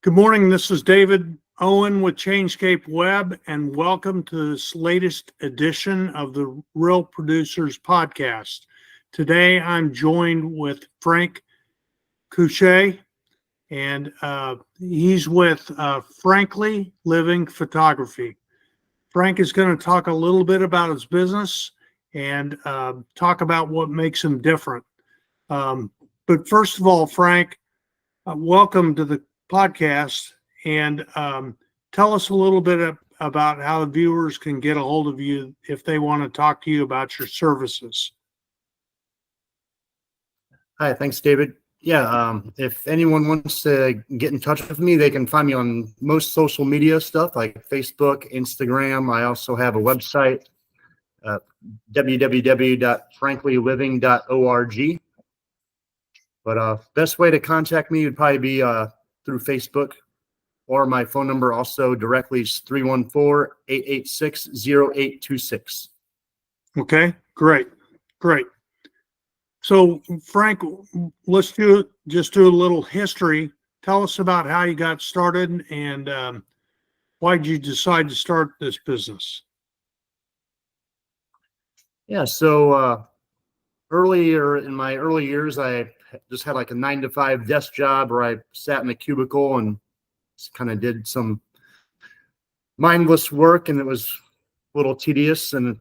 Good morning. This is David Owen with Changescape Web, and welcome to this latest edition of the Real Producers Podcast. Today, I'm joined with Frank Kuszaj, and he's with Frankly Living Photography. Frank is going to talk a little bit about his business and talk about what makes him different. But first of all, Frank, welcome to the podcast, and tell us a little bit about how the viewers can get a hold of you if they want to talk to you about your services. Hi, thanks, David. Yeah, if anyone wants to get in touch with me, they can find me on most social media stuff like Facebook, Instagram. I also have a website, www.franklyliving.org. But best way to contact me would probably be through Facebook, or my phone number also directly is 314-886-0826. Okay, great. So, Frank, let's just do a little history. Tell us about how you got started and why did you decide to start this business? Yeah, so earlier in my early years, I just had like a 9-to-5 desk job where I sat in a cubicle and kind of did some mindless work, and it was a little tedious. And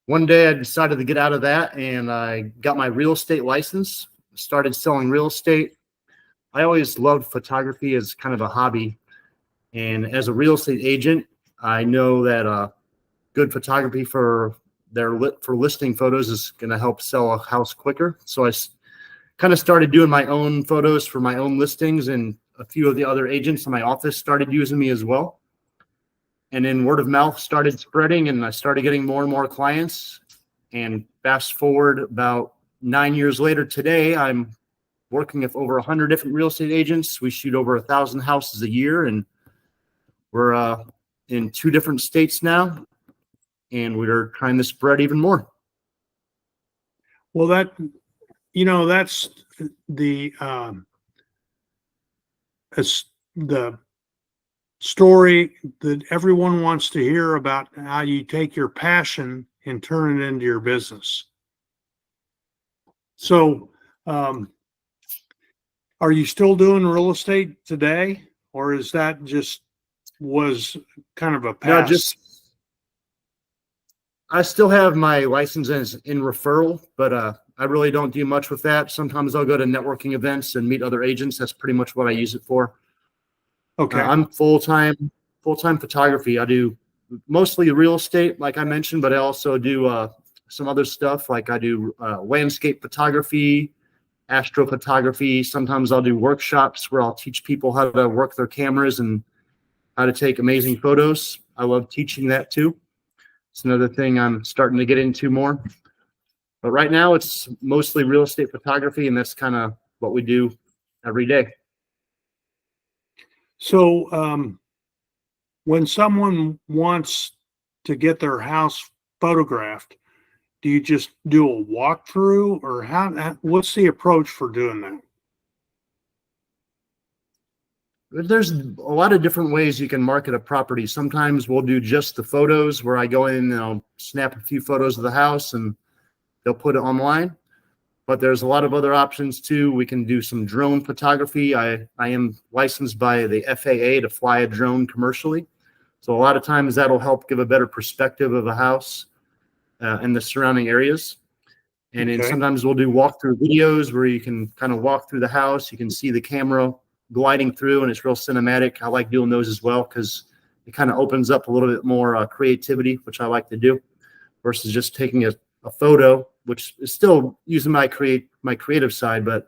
one day I decided to get out of that, and I got my real estate license, started selling real estate. I always loved photography as kind of a hobby. And as a real estate agent, I know that good photography for listing photos is going to help sell a house quicker. So I kind of started doing my own photos for my own listings, and a few of the other agents in my office started using me as well. And then word of mouth started spreading, and I started getting more and more clients. And fast forward about 9 years later, today I'm working with over 100 different real estate agents. We shoot over 1,000 houses a year, and we're in 2 different states now, and we're trying to spread even more. Well, that's the story that everyone wants to hear about, how you take your passion and turn it into your business. So, are you still doing real estate today, or is that just was kind of a past? No, I still have my licenses in referral, but I really don't do much with that. Sometimes I'll go to networking events and meet other agents. That's pretty much what I use it for. Okay. I'm full-time photography. I do mostly real estate, like I mentioned, but I also do some other stuff. Like I do landscape photography, astrophotography. Sometimes I'll do workshops where I'll teach people how to work their cameras and how to take amazing photos. I love teaching that too. It's another thing I'm starting to get into more. But right now it's mostly real estate photography, and that's kind of what we do every day. So, when someone wants to get their house photographed, do you just do a walkthrough, or what's the approach for doing that? There's a lot of different ways you can market a property. Sometimes we'll do just the photos, where I go in and I'll snap a few photos of the house and they'll put it online. But there's a lot of other options too. We can do some drone photography. I am licensed by the FAA to fly a drone commercially. So a lot of times that'll help give a better perspective of a house and the surrounding areas. And then sometimes we'll do walkthrough videos where you can kind of walk through the house. You can see the camera gliding through, and it's real cinematic. I like doing those as well because it kind of opens up a little bit more creativity, which I like to do, versus just taking a photo, which is still using my creative side. But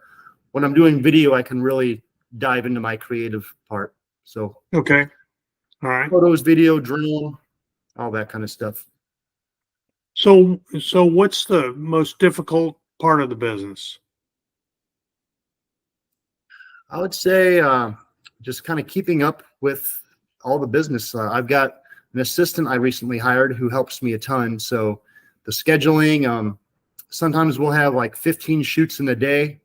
when I'm doing video, I can really dive into my creative part. So okay, all right, photos, video, drone, all that kind of stuff. So what's the most difficult part of the business? I would say just kind of keeping up with all the business. I've got an assistant I recently hired who helps me a ton. So the scheduling, sometimes we'll have like 15 shoots in a day.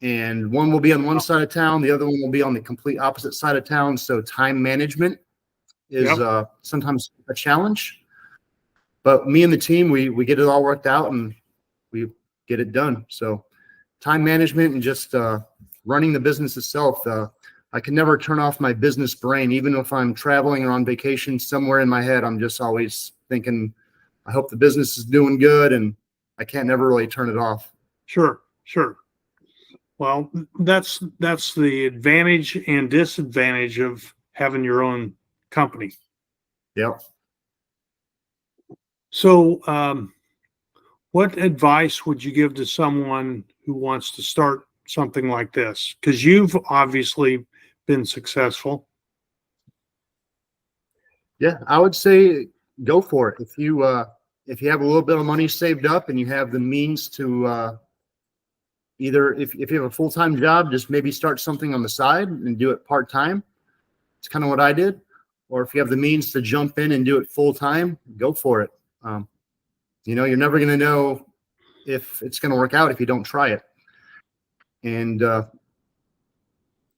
and one will be on one side of town, the other one will be on the complete opposite side of town. So time management is sometimes a challenge. But me and the team, we get it all worked out and we get it done. So time management and just running the business itself. I can never turn off my business brain, even if I'm traveling or on vacation. Somewhere in my head, I'm just always thinking, I hope the business is doing good, and I can't never really turn it off. Sure. Well, that's the advantage and disadvantage of having your own company. Yeah. So, what advice would you give to someone who wants to start something like this? Because you've obviously been successful. Yeah, I would say go for it. If you have a little bit of money saved up and you have the means to either if you have a full-time job, just maybe start something on the side and do it part-time. It's kind of what I did. Or if you have the means to jump in and do it full-time, go for it. You're never going to know if it's going to work out if you don't try it. And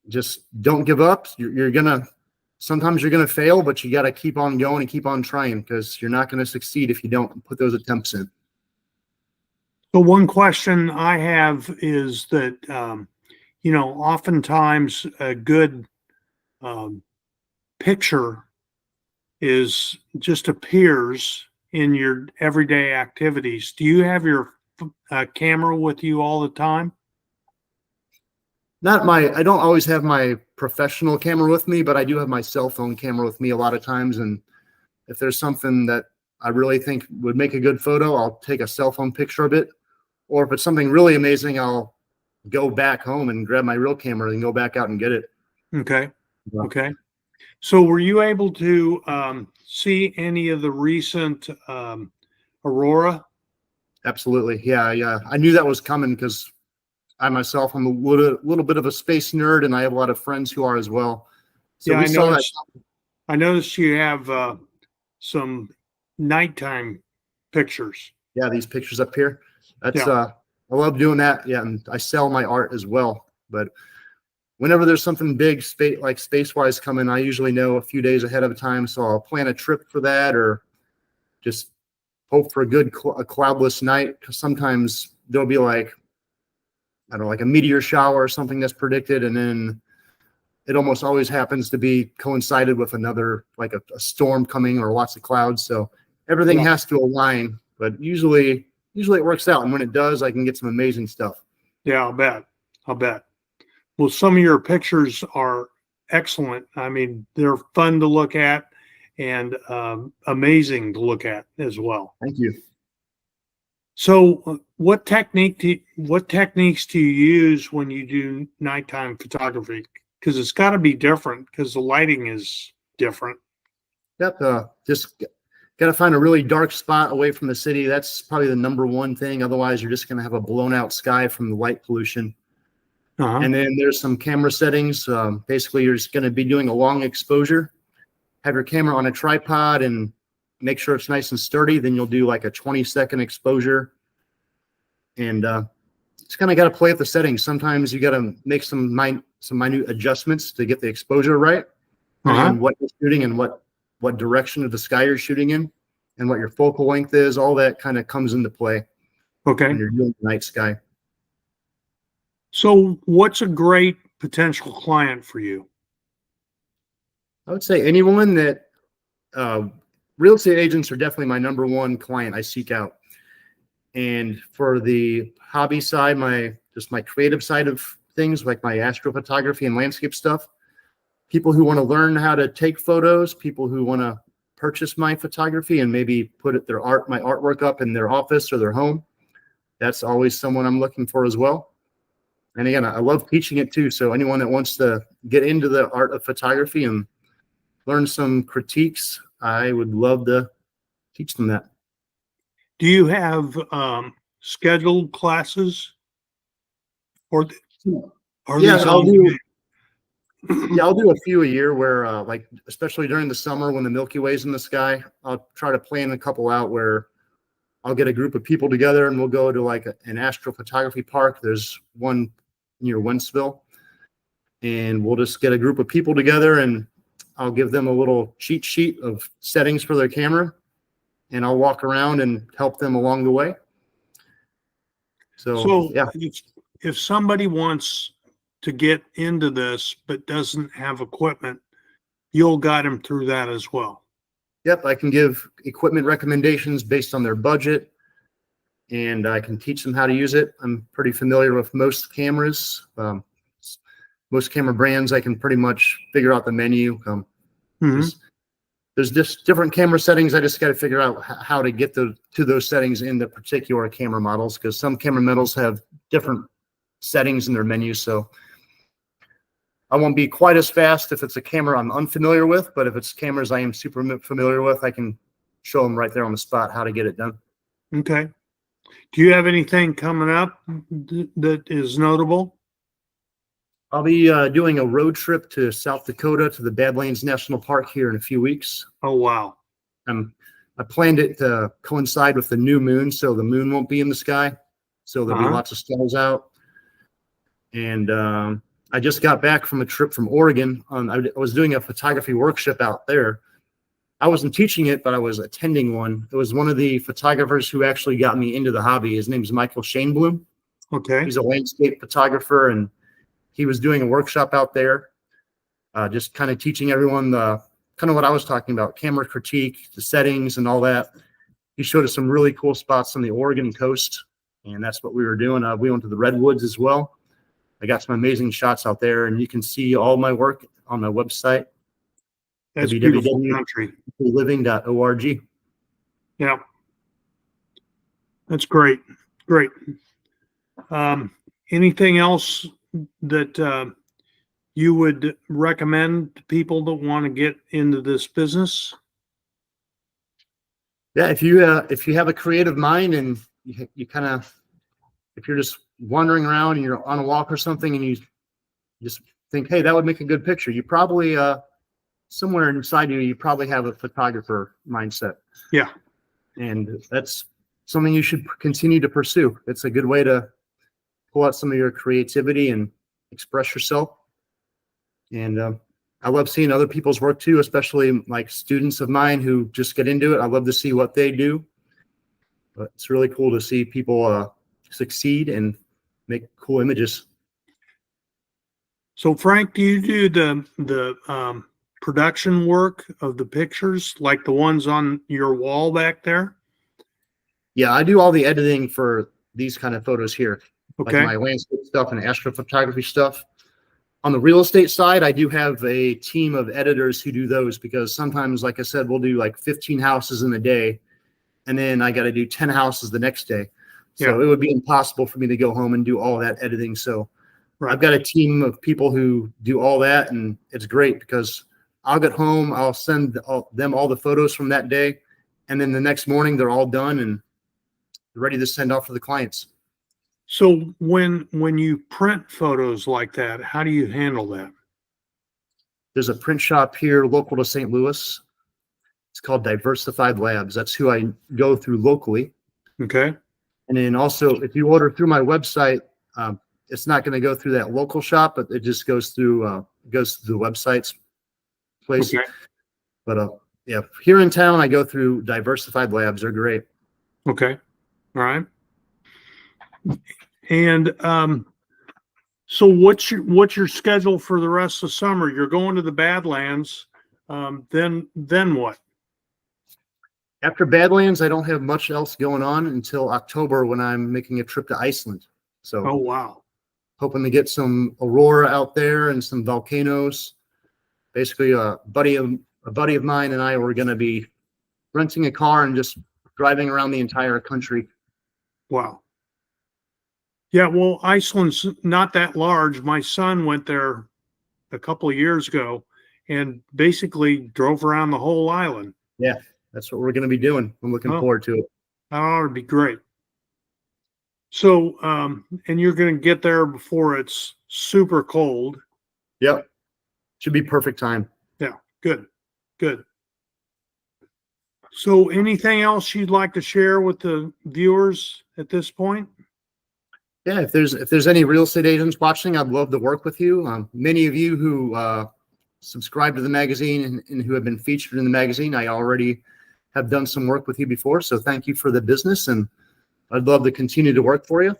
just don't give up. Sometimes you're going to fail, but you got to keep on going and keep on trying, because you're not going to succeed if you don't put those attempts in. So one question I have is that, oftentimes a good picture just appears in your everyday activities. Do you have your camera with you all the time? I don't always have my professional camera with me, but I do have my cell phone camera with me a lot of times. And if there's something that I really think would make a good photo, I'll take a cell phone picture of it. Or if it's something really amazing, I'll go back home and grab my real camera and go back out and get it. Okay. Yeah. Okay. So were you able to see any of the recent aurora? Absolutely. Yeah. I knew that was coming because I myself, I'm a little bit of a space nerd, and I have a lot of friends who are as well. So Yeah, we saw that. I noticed you have some nighttime pictures. Yeah, these pictures up here. That's I love doing that. Yeah, and I sell my art as well. But whenever there's something big space-wise coming, I usually know a few days ahead of time, so I'll plan a trip for that, or just hope for a cloudless night. Because sometimes there'll be like a meteor shower or something that's predicted, and then it almost always happens to be coincided with another, like a storm coming or lots of clouds. So everything has to align, but usually it works out. And when it does, I can get some amazing stuff. Yeah, I'll bet. Well, some of your pictures are excellent. I mean, they're fun to look at and amazing to look at as well. Thank you. So what techniques do you use when you do nighttime photography? Because it's got to be different because the lighting is different. Yep. Just got to find a really dark spot away from the city. That's probably the number one thing. Otherwise, you're just going to have a blown out sky from the light pollution. Uh-huh. And then there's some camera settings. Basically, you're just going to be doing a long exposure. Have your camera on a tripod and make sure it's nice and sturdy. Then you'll do like a 20-second exposure. And just kind of got to play with the settings. Sometimes you got to make some minute adjustments to get the exposure right, and what you're shooting and what direction of the sky you're shooting in, and what your focal length is. All that kind of comes into play. Okay. When you're doing the night sky. So what's a great potential client for you? I would say anyone that real estate agents are definitely my number one client I seek out. And for the hobby side, my creative side of things, like my astrophotography and landscape stuff, people who want to learn how to take photos, people who want to purchase my photography and maybe put my artwork up in their office or their home. That's always someone I'm looking for as well. And again, I love teaching it too. So anyone that wants to get into the art of photography and learn some critiques, I would love to teach them that. Do you have scheduled classes? Or I'll do a few a year where especially during the summer when the Milky Way's in the sky, I'll try to plan a couple out where I'll get a group of people together and we'll go to like an astrophotography park. There's one near Wentzville. And we'll just get a group of people together, and I'll give them a little cheat sheet of settings for their camera, and I'll walk around and help them along the way. So Yeah. if somebody wants to get into this but doesn't have equipment, you'll guide them through that as well. Yep, I can give equipment recommendations based on their budget, and I can teach them how to use it. I'm pretty familiar with most cameras. Most camera brands, I can pretty much figure out the menu. There's just different camera settings. I just got to figure out how to get to those settings in the particular camera models, because some camera models have different settings in their menus. So I won't be quite as fast if it's a camera I'm unfamiliar with, but if it's cameras I am super familiar with, I can show them right there on the spot how to get it done. Okay. Do you have anything coming up that is notable? I'll be doing a road trip to South Dakota to the Badlands National Park here in a few weeks. Oh, wow. I planned it to coincide with the new moon, so the moon won't be in the sky. So there'll be lots of stars out. And I just got back from a trip from Oregon. I was doing a photography workshop out there. I wasn't teaching it, but I was attending one. It was one of the photographers who actually got me into the hobby. His name's Michael Shaneblum. Okay. He's a landscape photographer, and he was doing a workshop out there, just kind of teaching everyone the kind of what I was talking about, camera critique, the settings and all that. He showed us some really cool spots on the Oregon coast, and that's what we were doing. We went to the Redwoods as well. I got some amazing shots out there, and you can see all my work on my website. That's beautiful country. www.living.org. Yeah. That's great. Great. Anything else that you would recommend to people that want to get into this business? Yeah, if you have a creative mind and you kind of, if you're just wandering around and you're on a walk or something and you just think, hey, that would make a good picture, you probably somewhere inside you probably have a photographer mindset. Yeah. And that's something you should continue to pursue. It's a good way to pull out some of your creativity and express yourself. And I love seeing other people's work too, especially like students of mine who just get into it. I love to see what they do. But it's really cool to see people succeed and make cool images. So Frank, do you do the production work of the pictures like the ones on your wall back there? Yeah, I do all the editing for these kind of photos here. Okay. Like my landscape stuff and astrophotography stuff. On the real estate side, I do have a team of editors who do those, because sometimes, like I said, we'll do like 15 houses in a day, and then I got to do 10 houses the next day. So It would be impossible for me to go home and do all that editing. So I've got a team of people who do all that, and it's great because I'll get home, I'll send them all the photos from that day, and then the next morning they're all done and ready to send off to the clients. So when you print photos like that, how do you handle that? There's a print shop here local to St. Louis. It's called Diversified Labs. That's who I go through locally. Okay. And then also, if you order through my website, it's not going to go through that local shop, but it just goes through the website's place. Okay. But yeah, here in town, I go through Diversified Labs. They're great. Okay. All right. And so what's your schedule for the rest of the summer? You're going to the Badlands. Then what? After Badlands, I don't have much else going on until October, when I'm making a trip to Iceland. So, oh wow, hoping to get some aurora out there and some volcanoes. Basically, a buddy of mine and I were going to be renting a car and just driving around the entire country. Wow. Yeah, well, Iceland's not that large. My son went there a couple of years ago and basically drove around the whole island. Yeah, that's what we're going to be doing. I'm looking forward to it. That ought to be great. So, and you're going to get there before it's super cold. Yep. Should be perfect time. Yeah, good. Good. So anything else you'd like to share with the viewers at this point? Yeah, if there's any real estate agents watching, I'd love to work with you. Many of you who subscribe to the magazine and who have been featured in the magazine, I already have done some work with you before. So thank you for the business, and I'd love to continue to work for you.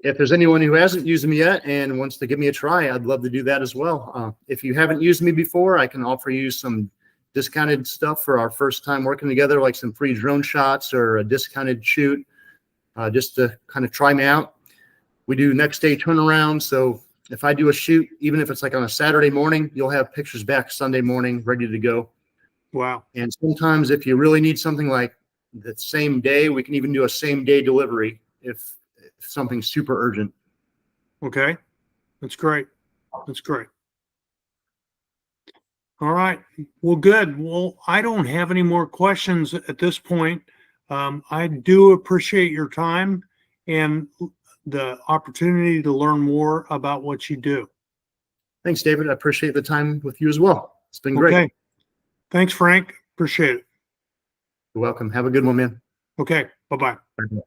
If there's anyone who hasn't used me yet and wants to give me a try, I'd love to do that as well. If you haven't used me before, I can offer you some discounted stuff for our first time working together, like some free drone shots or a discounted shoot, just to kind of try me out. We do next day turnaround. So if I do a shoot, even if it's like on a Saturday morning, you'll have pictures back Sunday morning ready to go. Wow. And sometimes if you really need something like the same day, we can even do a same day delivery if something's super urgent. Okay. That's great. That's great. All right. Well, good. Well, I don't have any more questions at this point. I do appreciate your time and the opportunity to learn more about what you do. Thanks, David. I appreciate the time with you as well. It's been great. Okay. Thanks, Frank. Appreciate it. You're welcome. Have a good one, man. Okay. Bye-bye. Bye.